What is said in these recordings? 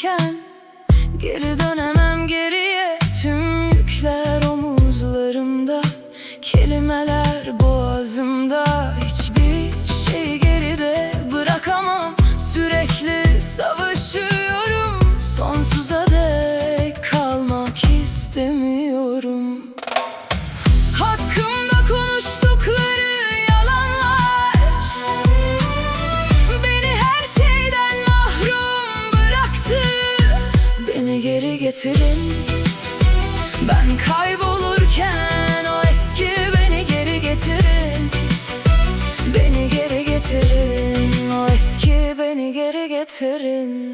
kaybolurken geri dönemem geriye. Tüm yükler omuzlarımda, kelimeler boğazımda. Hiçbir şey geride bırakamam, sürekli savaşıyorum. Sonsuza dek kalmak istemiyorum. Hakkımda konuştukları yalanlar beni her şeyden mahrum bıraktı. Beni geri getirin, ben kaybolurken o eski beni geri getirin. Beni geri getirin, o eski beni geri getirin.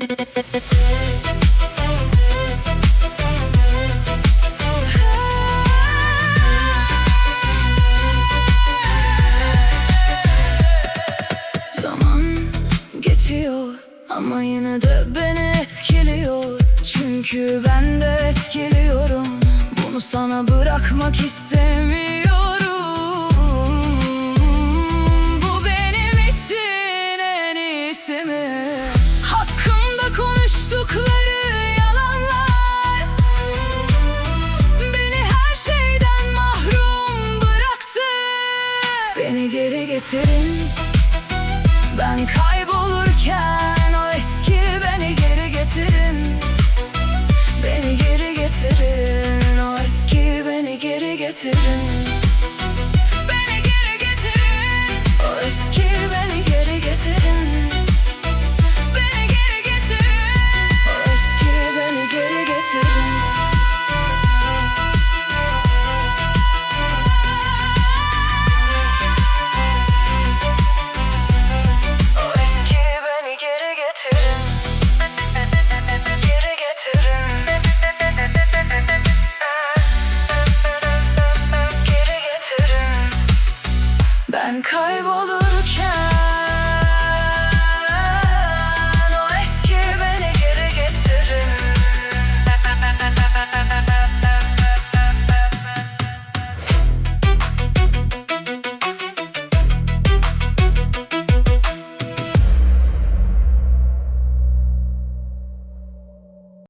Zaman geçiyor ama yine de beni etkiliyor. Çünkü ben de etkiliyorum. Bunu sana bırakmak istemiyorum. Bu benim için en iyisi mi? Hakkımda konuştukları yalanlar beni her şeyden mahrum bıraktı. Beni geri getirin, ben kaybolurken o eski beni geri getirin. Beni geri getirin, o eski beni geri getirin.